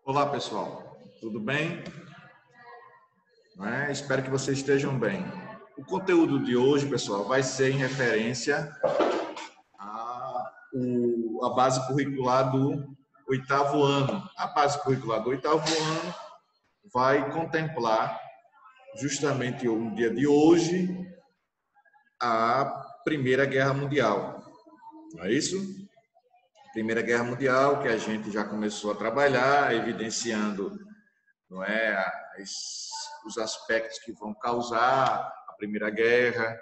Olá, pessoal. Tudo bem? Espero que vocês estejam bem. O conteúdo de hoje, pessoal, vai ser em referência à base curricular do oitavo ano. A base curricular do oitavo ano vai contemplar justamente no dia de hoje a Primeira Guerra Mundial. Não é isso? Primeira Guerra Mundial, que a gente já começou a trabalhar, evidenciando, não é, os aspectos que vão causar a Primeira Guerra.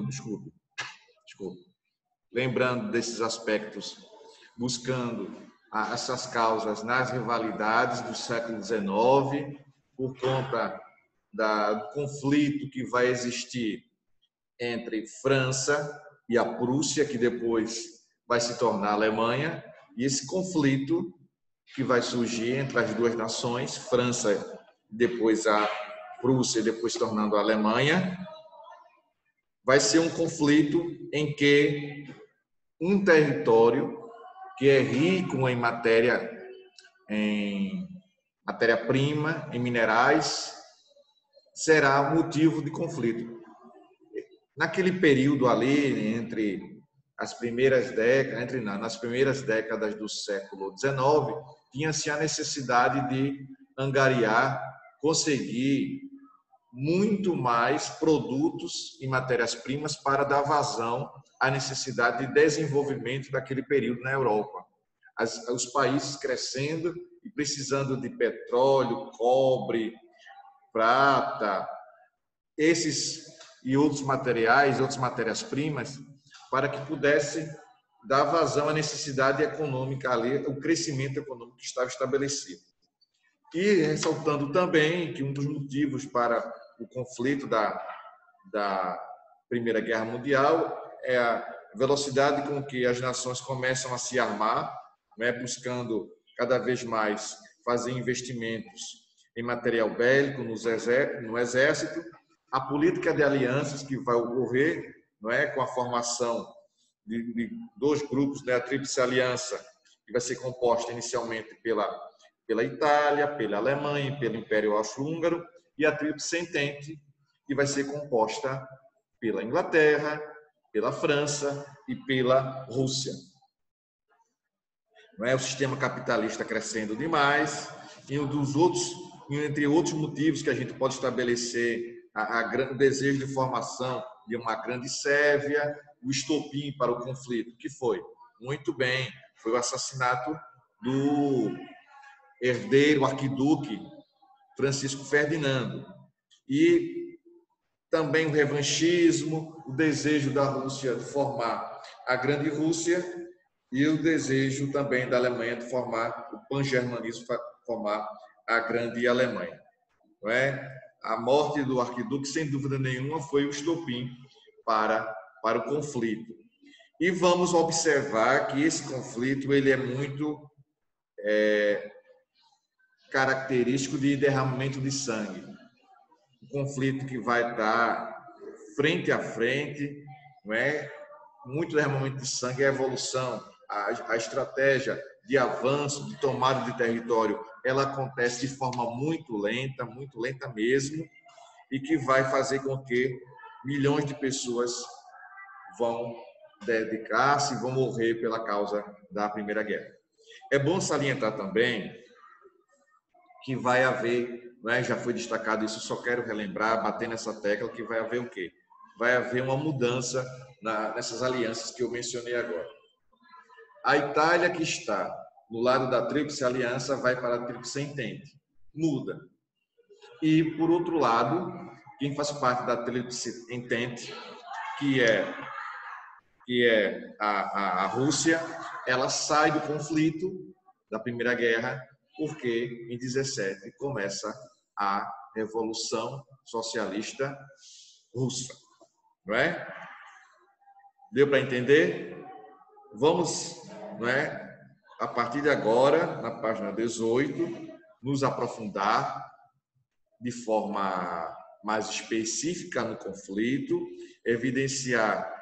Desculpe. Lembrando desses aspectos, buscando essas causas nas rivalidades do século XIX, por conta do conflito que vai existir entre França e a Prússia, que depois vai se tornar a Alemanha, e esse conflito que vai surgir entre as duas nações, França, depois a Prússia, depois tornando a Alemanha, vai ser um conflito em que um território que é rico em matéria-prima, em minerais, será motivo de conflito. Naquele período ali, nas primeiras décadas do século XIX, tinha-se a necessidade de angariar, conseguir muito mais produtos e matérias-primas para dar vazão à necessidade de desenvolvimento daquele período na Europa. Os países crescendo e precisando de petróleo, cobre, prata, esses e outros materiais, outras matérias-primas, para que pudesse dar vazão à necessidade econômica ali, o crescimento econômico que estava estabelecido. E ressaltando também que um dos motivos para o conflito da Primeira Guerra Mundial é a velocidade com que as nações começam a se armar, buscando cada vez mais fazer investimentos em material bélico no exército, a política de alianças que vai ocorrer, com a formação de dois grupos, a Tríplice Aliança, que vai ser composta inicialmente pela Itália, pela Alemanha e pelo Império Austro-Húngaro, e a Tríplice Entente, que vai ser composta pela Inglaterra, pela França e pela Rússia. O sistema capitalista crescendo demais, e entre outros motivos que a gente pode estabelecer, o desejo de formação de uma grande Sérvia, o estopim para o conflito, que foi, muito bem, foi o assassinato do herdeiro, arquiduque Francisco Ferdinando. E também o revanchismo, o desejo da Rússia de formar a grande Rússia e o desejo também da Alemanha de formar o pan-germanismo, formar a grande Alemanha. Não é? A morte do arquiduque, sem dúvida nenhuma, foi o estopim para o conflito. E vamos observar que esse conflito ele é muito característico de derramamento de sangue. Um conflito que vai estar frente a frente, não é? Muito derramamento de sangue, a evolução, a estratégia de avanço, de tomada de território, ela acontece de forma muito lenta mesmo, e que vai fazer com que milhões de pessoas vão dedicar-se, vão morrer pela causa da Primeira Guerra. É bom salientar também que vai haver, já foi destacado isso, só quero relembrar, bater nessa tecla, que vai haver o quê? Vai haver uma mudança nessas alianças que eu mencionei agora. A Itália, que está no lado da Tríplice Aliança, vai para a Tríplice Entente. Muda. E, por outro lado, quem faz parte da Tríplice Entente, que é a Rússia, ela sai do conflito da Primeira Guerra, porque em 17 começa a Revolução Socialista Russa. Não é? Deu para entender? Vamos, a partir de agora, na página 18, nos aprofundar de forma mais específica no conflito, evidenciar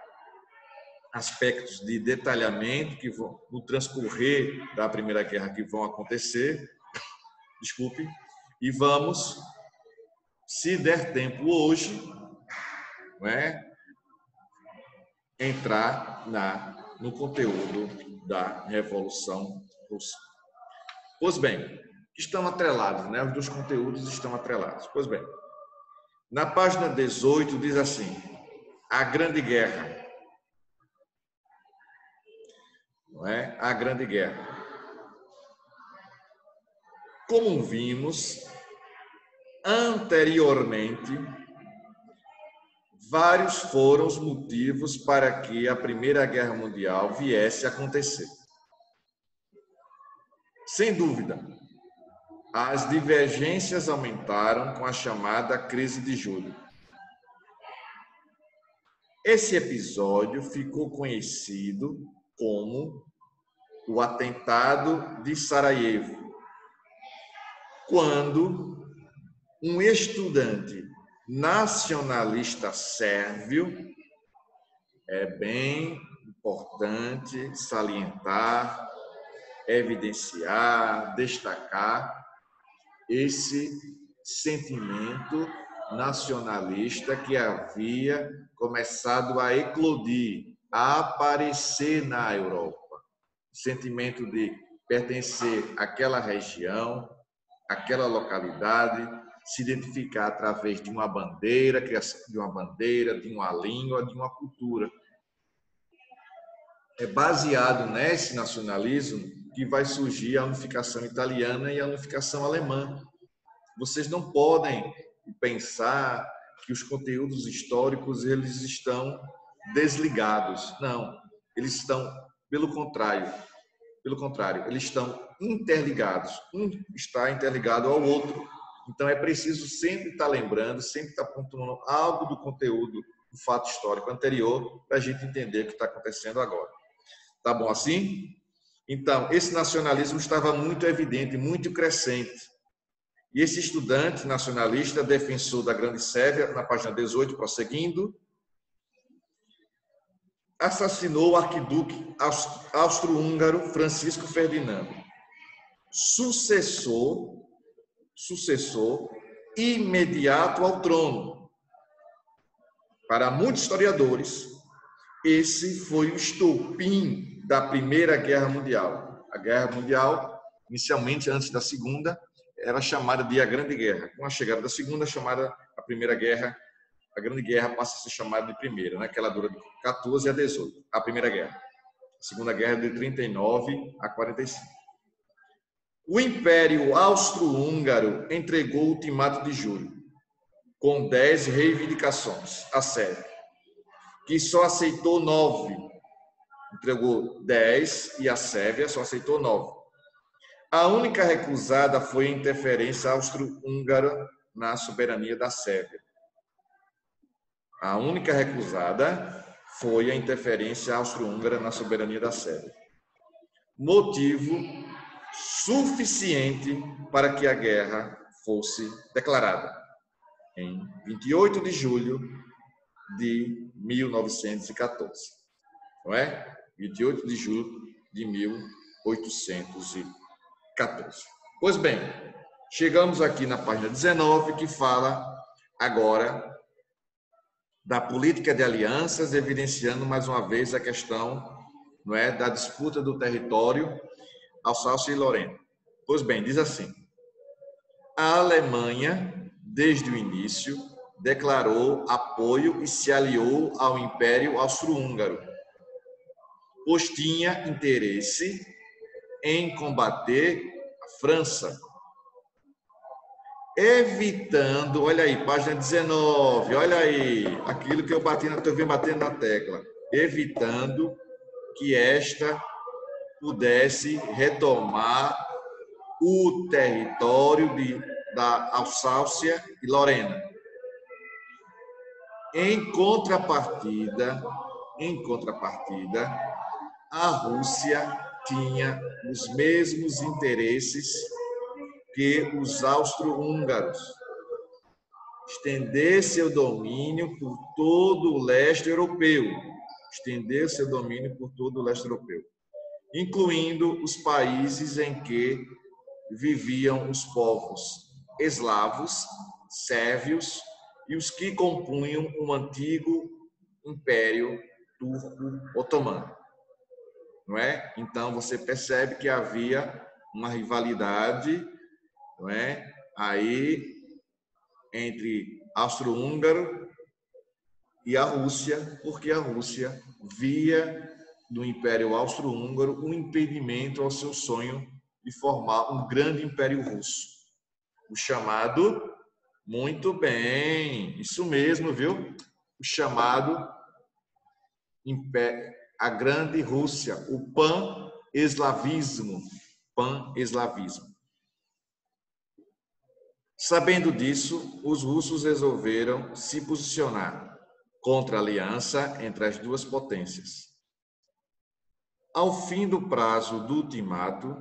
aspectos de detalhamento que vão no transcorrer da Primeira Guerra que vão acontecer, Desculpe, e vamos, se der tempo hoje, não é, entrar no conteúdo da Revolução Russa. Pois bem, estão atrelados, né? Os dois conteúdos estão atrelados. Pois bem, na página 18 diz assim: a Grande Guerra. Não é? A Grande Guerra. Como vimos anteriormente, vários foram os motivos para que a Primeira Guerra Mundial viesse a acontecer. Sem dúvida, as divergências aumentaram com a chamada crise de julho. Esse episódio ficou conhecido como o atentado de Sarajevo, quando um estudante nacionalista sérvio, é bem importante salientar, evidenciar, destacar esse sentimento nacionalista que havia começado a eclodir, a aparecer na Europa. O sentimento de pertencer àquela região, àquela localidade, se identificar através de uma bandeira, de uma língua, de uma cultura. É baseado nesse nacionalismo que vai surgir a unificação italiana e a unificação alemã. Vocês não podem pensar que os conteúdos históricos eles estão desligados. Não, eles estão, pelo contrário, eles estão interligados. Um está interligado ao outro. Então é preciso sempre estar lembrando, sempre estar pontuando algo do conteúdo do fato histórico anterior para a gente entender o que está acontecendo agora. Tá bom assim? Então, esse nacionalismo estava muito evidente, muito crescente. E esse estudante nacionalista, defensor da Grande Sérvia, na página 18, prosseguindo, assassinou o arquiduque austro-húngaro Francisco Ferdinando, sucessor imediato ao trono. Para muitos historiadores, esse foi o estopim da Primeira Guerra Mundial. A Guerra Mundial, inicialmente, antes da Segunda, era chamada de a Grande Guerra. Com a chegada da Segunda, chamada a Primeira Guerra, a Grande Guerra passa a ser chamada de Primeira, né? Que ela dura de 14 a 18, a Primeira Guerra. A Segunda Guerra de 39 a 45. O Império Austro-Húngaro entregou o Ultimato de Julho, com 10 reivindicações à Sérvia, que só aceitou 9. Entregou 10 e a Sérvia só aceitou 9. A única recusada foi a interferência austro-húngara na soberania da Sérvia. A única recusada foi a interferência austro-húngara na soberania da Sérvia. Motivo suficiente para que a guerra fosse declarada em 28 de julho de 1914. Não é? 28 de julho de 1814. Pois bem, chegamos aqui na página 19, que fala agora da política de alianças, evidenciando mais uma vez a questão, não é, da disputa do território Alsácia e Lorena. Pois bem, diz assim: a Alemanha, desde o início, declarou apoio e se aliou ao Império Austro-Húngaro, pois tinha interesse em combater a França, evitando, olha aí, página 19, olha aí, aquilo que eu venho batendo na tecla, evitando que esta pudesse retomar o território da Alsácia e Lorena. Em contrapartida, a Rússia tinha os mesmos interesses que os austro-húngaros, estender seu domínio por todo o leste europeu, incluindo os países em que viviam os povos eslavos, sérvios e os que compunham o antigo Império Turco-Otomano, não é? Então você percebe que havia uma rivalidade, não é? Aí entre austro-húngaro e a Rússia, porque a Rússia via no Império Austro-Húngaro um impedimento ao seu sonho de formar um grande Império Russo, o chamado, muito bem, isso mesmo, viu? O chamado a Grande Rússia, o pan-eslavismo. Pan-eslavismo. Sabendo disso, os russos resolveram se posicionar contra a aliança entre as duas potências. Ao fim do prazo do ultimato,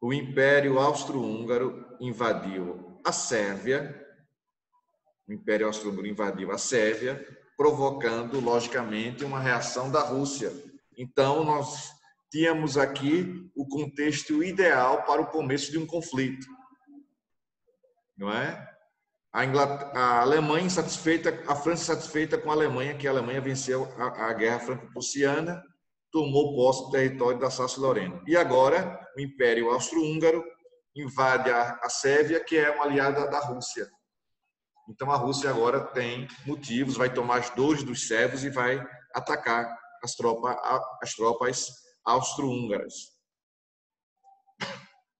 o Império Austro-Húngaro invadiu a Sérvia, provocando, logicamente, uma reação da Rússia. Então, nós tínhamos aqui o contexto ideal para o começo de um conflito, não é? A Alemanha insatisfeita, a França satisfeita com a Alemanha, que a Alemanha venceu a Guerra Franco-Prussiana, tomou posse do território da Sácia-Lorena. E agora, o Império Austro-Húngaro invade a Sérvia, que é uma aliada da Rússia. Então, a Rússia agora tem motivos, vai tomar as dores dos sérvios e vai atacar as tropas austro-húngaras.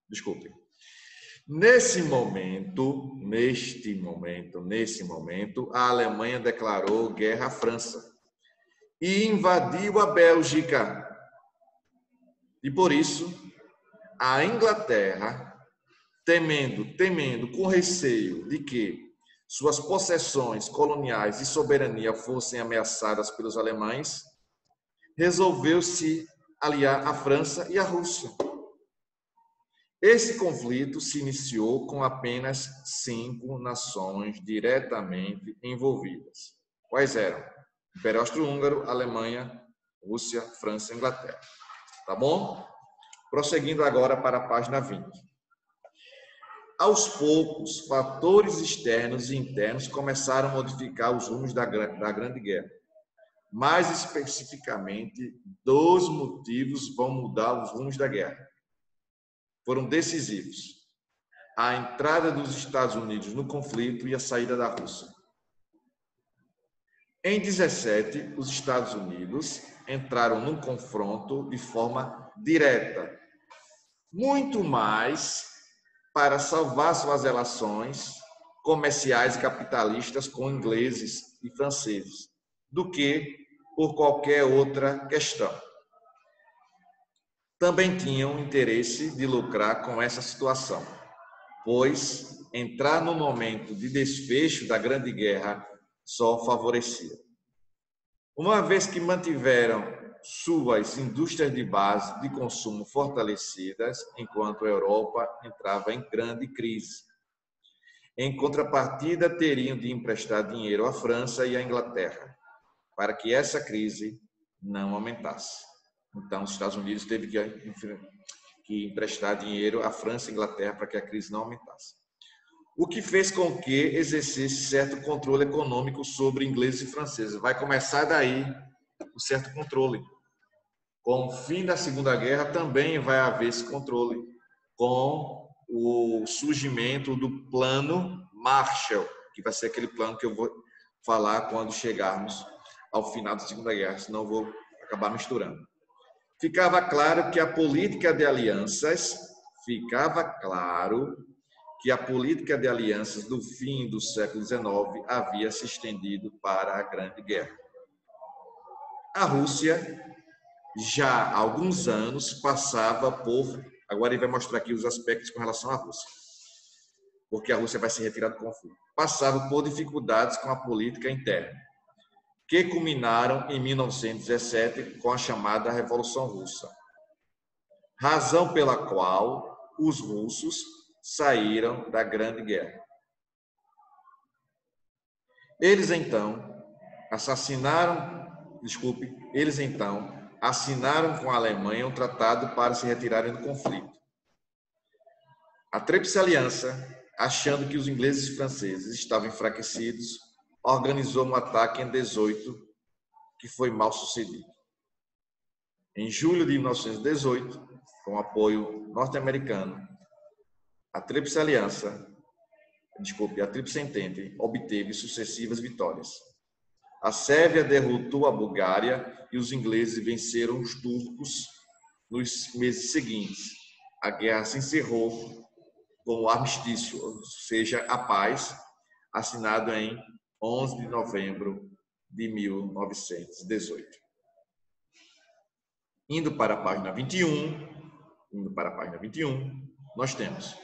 Desculpe. Nesse momento, a Alemanha declarou guerra à França e invadiu a Bélgica. E por isso, a Inglaterra, temendo com receio de que suas possessões coloniais e soberania fossem ameaçadas pelos alemães, resolveu se aliar à França e à Rússia. Esse conflito se iniciou com apenas 5 nações diretamente envolvidas. Quais eram? Império Austro-Húngaro, Alemanha, Rússia, França e Inglaterra. Tá bom? Prosseguindo agora para a página 20. Aos poucos, fatores externos e internos começaram a modificar os rumos da Grande Guerra. Mais especificamente, 2 motivos vão mudar os rumos da guerra. Foram decisivos: a entrada dos Estados Unidos no conflito e a saída da Rússia. Em 17, os Estados Unidos entraram num confronto de forma direta, muito mais para salvar suas relações comerciais e capitalistas com ingleses e franceses, do que por qualquer outra questão. Também tinham interesse de lucrar com essa situação, pois entrar no momento de desfecho da Grande Guerra só favorecia. Uma vez que mantiveram suas indústrias de base de consumo fortalecidas, enquanto a Europa entrava em grande crise. Em contrapartida, teriam de emprestar dinheiro à França e à Inglaterra, para que essa crise não aumentasse. Então, os Estados Unidos teve que emprestar dinheiro à França e à Inglaterra para que a crise não aumentasse. O que fez com que exercesse certo controle econômico sobre ingleses e franceses. Vai começar daí um certo controle. Com o fim da Segunda Guerra também vai haver esse controle, com o surgimento do Plano Marshall, que vai ser aquele plano que eu vou falar quando chegarmos ao final da Segunda Guerra, senão eu vou acabar misturando. Ficava claro que a política de alianças do fim do século XIX havia se estendido para a Grande Guerra. A Rússia, já há alguns anos, passava por... Agora ele vai mostrar aqui os aspectos com relação à Rússia, porque a Rússia vai se retirar do conflito. Passava por dificuldades com a política interna, que culminaram em 1917 com a chamada Revolução Russa, razão pela qual os russos saíram da Grande Guerra. Eles então assinaram com a Alemanha um tratado para se retirarem do conflito. A Tríplice Aliança, achando que os ingleses e franceses estavam enfraquecidos, organizou um ataque em 18, que foi mal sucedido. Em julho de 1918, com apoio norte-americano, a Tríplice Entente obteve sucessivas vitórias. A Sérvia derrotou a Bulgária e os ingleses venceram os turcos nos meses seguintes. A guerra se encerrou com o armistício, ou seja, a paz, assinado em 11 de novembro de 1918. Indo para a página 21, nós temos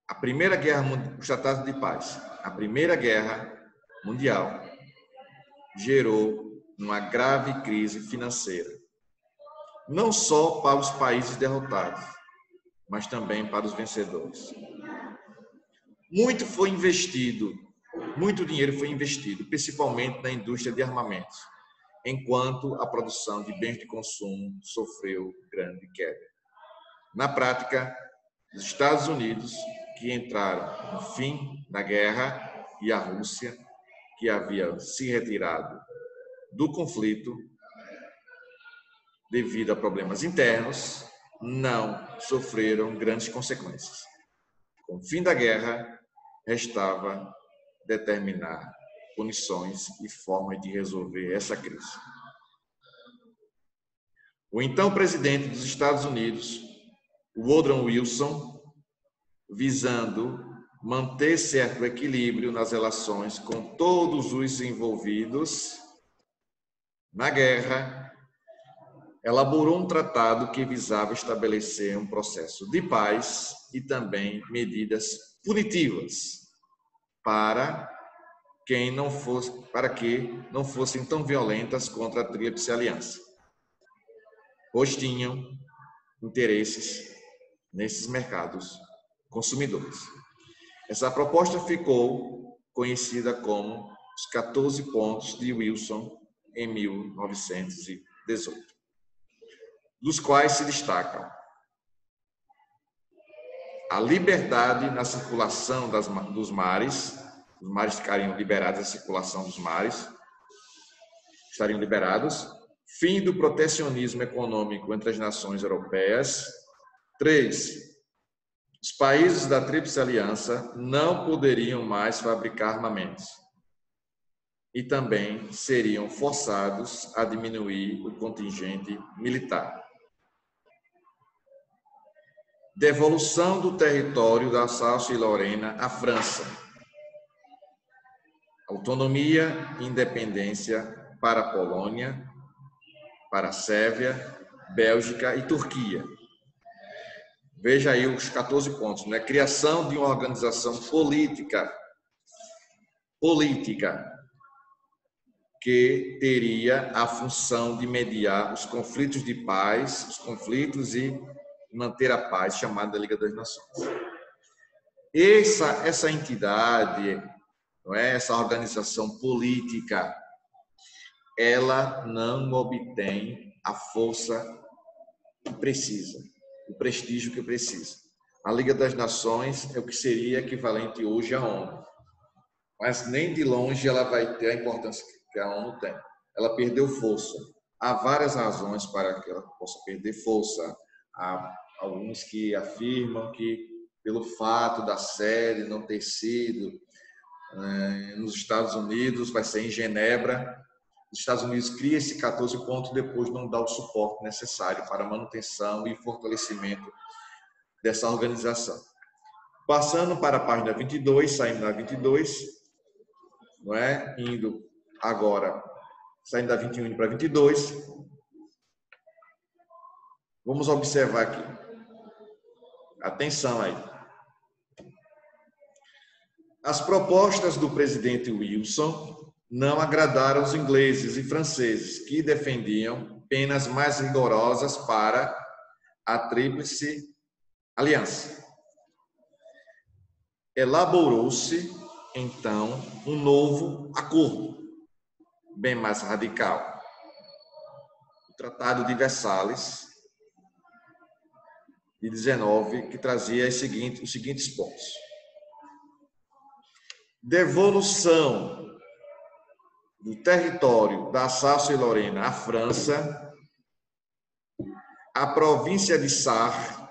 a Primeira Guerra, os Tratados de Paz. A Primeira Guerra Mundial gerou uma grave crise financeira, não só para os países derrotados, mas também para os vencedores. Muito dinheiro foi investido, principalmente na indústria de armamentos, enquanto a produção de bens de consumo sofreu grande queda. Na prática, os Estados Unidos, que entraram no fim da guerra, e a Rússia, que havia se retirado do conflito devido a problemas internos, não sofreram grandes consequências. Com o fim da guerra, restava determinar punições e formas de resolver essa crise. O então presidente dos Estados Unidos, Woodrow Wilson, visando manter certo equilíbrio nas relações com todos os envolvidos na guerra, elaborou um tratado que visava estabelecer um processo de paz e também medidas punitivas para que não fossem tão violentas contra a Tríplice Aliança, pois tinham interesses nesses mercados consumidores. Essa proposta ficou conhecida como os 14 pontos de Wilson em 1918, dos quais se destacam a liberdade na circulação dos mares, os mares ficariam liberados, a circulação dos mares estariam liberados, fim do protecionismo econômico entre as nações europeias. 3. Os países da Tríplice Aliança não poderiam mais fabricar armamentos e também seriam forçados a diminuir o contingente militar. Devolução do território da Alsácia e Lorena à França. Autonomia e independência para a Polônia, para a Sérvia, Bélgica e Turquia. Veja aí os 14 pontos, né? Criação de uma organização política que teria a função de mediar os conflitos de paz, os conflitos e manter a paz, chamada Liga das Nações. Essa entidade, não é? Essa organização política, ela não obtém a força que precisa, o prestígio que precisa. A Liga das Nações é o que seria equivalente hoje à ONU, mas nem de longe ela vai ter a importância que a ONU tem. Ela perdeu força. Há várias razões para que ela possa perder força. Há alguns que afirmam que, pelo fato da sede não ter sido nos Estados Unidos, vai ser em Genebra, os Estados Unidos cria esse 14 pontos e depois não dá o suporte necessário para a manutenção e fortalecimento dessa organização. Passando para a página 22, saindo da 22, não é? Indo agora, saindo da 21 indo para 22, vamos observar aqui. Atenção aí. As propostas do presidente Wilson não agradaram os ingleses e franceses, que defendiam penas mais rigorosas para a Tríplice Aliança. Elaborou-se, então, um novo acordo, bem mais radical. O Tratado de Versalhes, 19, que trazia os seguintes pontos. Devolução do território da Alsácia e Lorena à França, a província de Sarre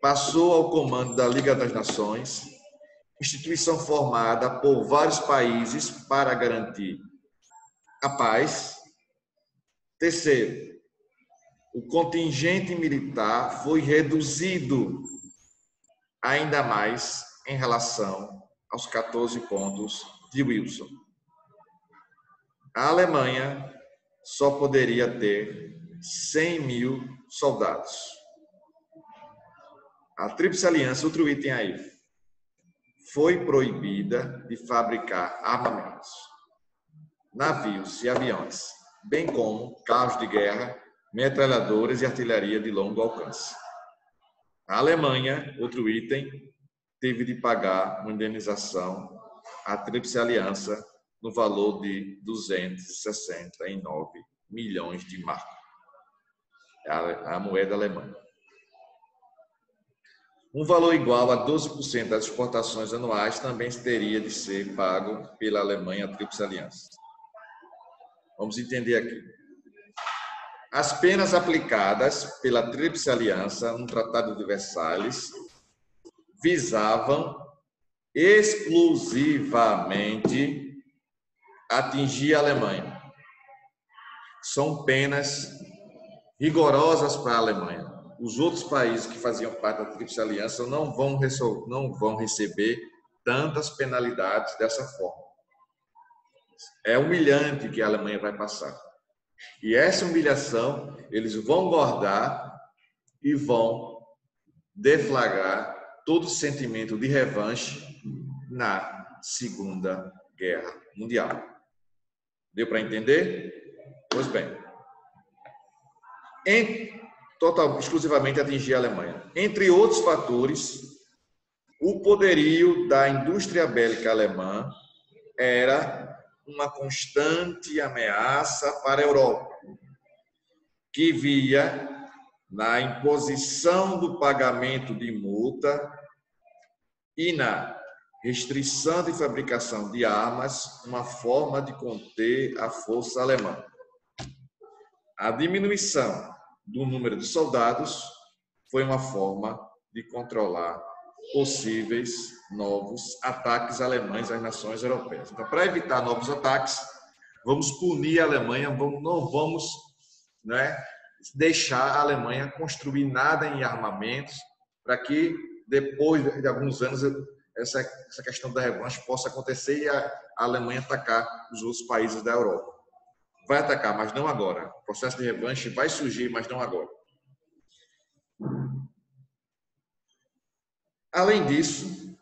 passou ao comando da Liga das Nações, instituição formada por vários países para garantir a paz. Terceiro, o contingente militar foi reduzido ainda mais em relação aos 14 pontos de Wilson. A Alemanha só poderia ter 100 mil soldados. A Tríplice Aliança, outro item aí, foi proibida de fabricar armamentos, navios e aviões, bem como carros de guerra, metralhadoras e artilharia de longo alcance. A Alemanha, outro item, teve de pagar uma indenização à Tríplice Aliança no valor de 269 milhões de marcos. A moeda alemã. Um valor igual a 12% das exportações anuais também teria de ser pago pela Alemanha à Tríplice Aliança. Vamos entender aqui. As penas aplicadas pela Tríplice Aliança no Tratado de Versalhes visavam exclusivamente atingir a Alemanha. São penas rigorosas para a Alemanha. Os outros países que faziam parte da Tríplice Aliança não vão receber tantas penalidades dessa forma. É humilhante que a Alemanha vai passar. E essa humilhação eles vão guardar e vão deflagrar todo o sentimento de revanche na Segunda Guerra Mundial. Deu para entender? Pois bem. Exclusivamente atingir a Alemanha. Entre outros fatores, o poderio da indústria bélica alemã era uma constante ameaça para a Europa, que via na imposição do pagamento de multa e na restrição de fabricação de armas uma forma de conter a força alemã. A diminuição do número de soldados foi uma forma de controlar possíveis novos ataques alemães às nações europeias. Então, para evitar novos ataques, vamos punir a Alemanha, não vamos, né, deixar a Alemanha construir nada em armamentos, para que depois de alguns anos essa questão da revanche possa acontecer e a Alemanha atacar os outros países da Europa. Vai atacar, mas não agora. O processo de revanche vai surgir, mas não agora. Além disso,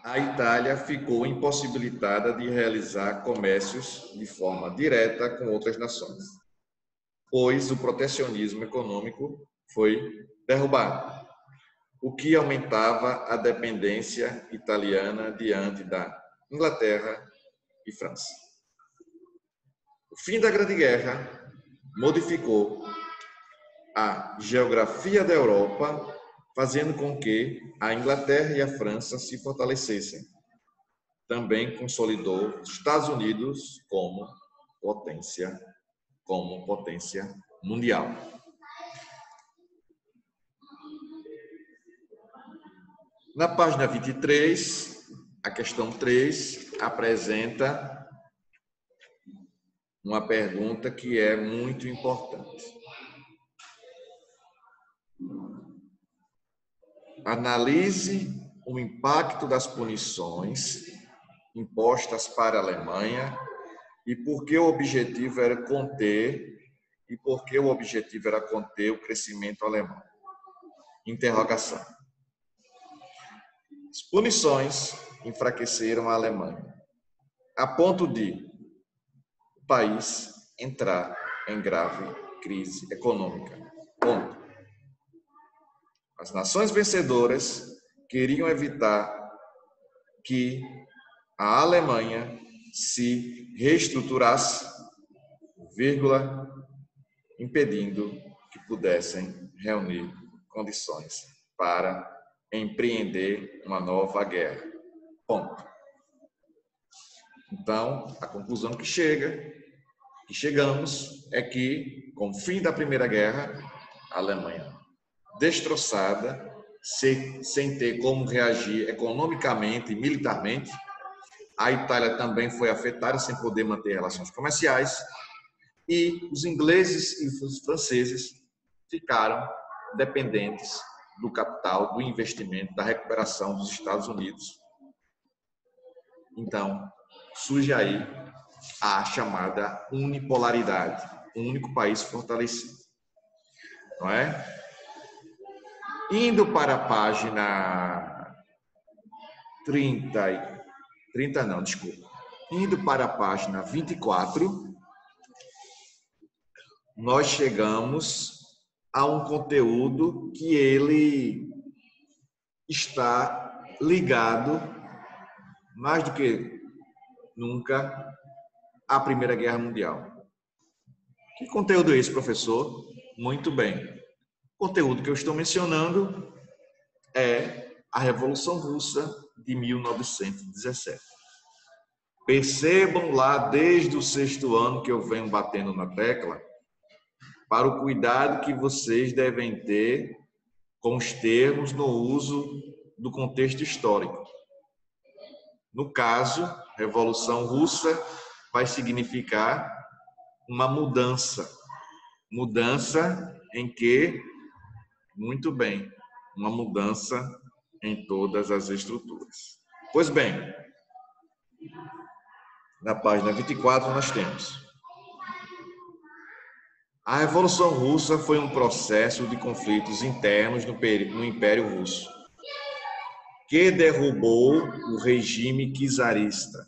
a Itália ficou impossibilitada de realizar comércios de forma direta com outras nações, pois o protecionismo econômico foi derrubado, o que aumentava a dependência italiana diante da Inglaterra e França. O fim da Grande Guerra modificou a geografia da Europa, fazendo com que a Inglaterra e a França se fortalecessem. Também consolidou os Estados Unidos como potência mundial. Na página 23, a questão 3 apresenta uma pergunta que é muito importante. Analise o impacto das punições impostas para a Alemanha e por que o objetivo era conter o crescimento alemão. Interrogação. As punições enfraqueceram a Alemanha, a ponto de o país entrar em grave crise econômica. Ponto. As nações vencedoras queriam evitar que a Alemanha se reestruturasse, impedindo que pudessem reunir condições para empreender uma nova guerra. Ponto. Então, a conclusão que chegamos é que, com o fim da Primeira Guerra, a Alemanha destroçada, sem ter como reagir economicamente e militarmente, a Itália também foi afetada, sem poder manter relações comerciais, e os ingleses e os franceses ficaram dependentes do capital, do investimento, da recuperação dos Estados Unidos. Então, surge aí a chamada unipolaridade, um único país fortalecido, não é? Indo para a página 24, nós chegamos a um conteúdo que ele está ligado, mais do que nunca, à Primeira Guerra Mundial. Que conteúdo é esse, professor? Muito bem. O conteúdo que eu estou mencionando é a Revolução Russa de 1917. Percebam lá, desde o 6º ano que eu venho batendo na tecla, para o cuidado que vocês devem ter com os termos no uso do contexto histórico. No caso, Revolução Russa vai significar uma mudança. Mudança em que, muito bem, uma mudança em todas as estruturas. Pois bem, na página 24 nós temos: a Revolução Russa foi um processo de conflitos internos no Império Russo, que derrubou o regime czarista.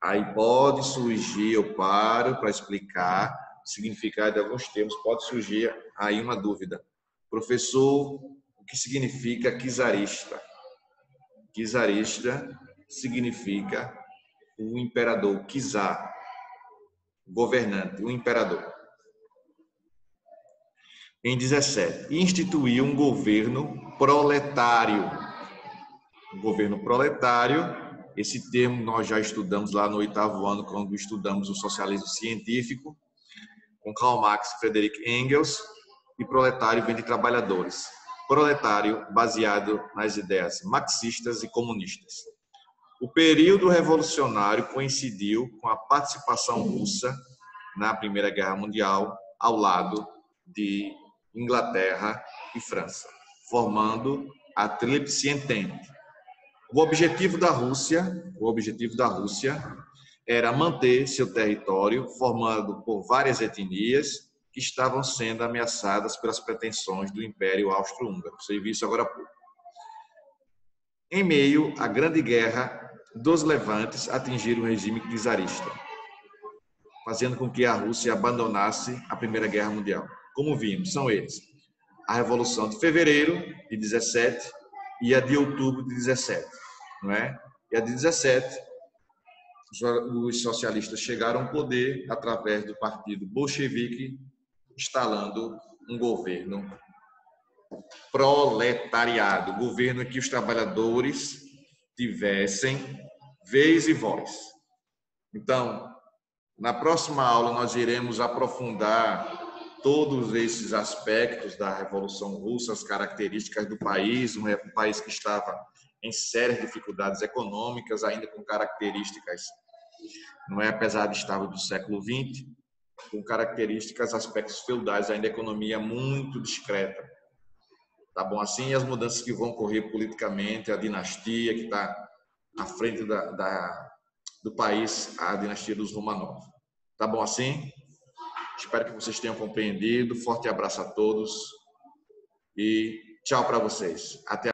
Aí pode surgir, eu paro para explicar o significado de alguns termos, pode surgir aí uma dúvida. Professor, o que significa czarista? Czarista significa o imperador, czar, governante, o imperador. Em 17, instituiu um governo proletário. O governo proletário, esse termo nós já estudamos lá no 8º ano, quando estudamos o socialismo científico, com Karl Marx e Friedrich Engels, e proletário vem de trabalhadores. Proletário baseado nas ideias marxistas e comunistas. O período revolucionário coincidiu com a participação russa na Primeira Guerra Mundial, ao lado de Inglaterra e França, formando a Tríplice Entente. O objetivo da Rússia era manter seu território formado por várias etnias que estavam sendo ameaçadas pelas pretensões do Império Austro-Húngaro. Você viu isso agora há pouco. Em meio à Grande Guerra dos Levantes, atingiram o regime czarista, fazendo com que a Rússia abandonasse a Primeira Guerra Mundial. Como vimos, são eles: a Revolução de Fevereiro de 17 e a de Outubro de 17, não é? E a de 17, os socialistas chegaram ao poder através do Partido Bolchevique, instalando um governo proletariado, governo em que os trabalhadores tivessem vez e voz. Então, na próxima aula nós iremos aprofundar todos esses aspectos da Revolução Russa, as características do país, um país que estava em sérias dificuldades econômicas, ainda com características, não é, apesar de estar do século XX, com características, aspectos feudais, ainda a economia muito discreta. Tá bom assim? E as mudanças que vão ocorrer politicamente, a dinastia que está à frente do país, a dinastia dos Romanov. Tá bom assim? Espero que vocês tenham compreendido. Forte abraço a todos e tchau para vocês. Até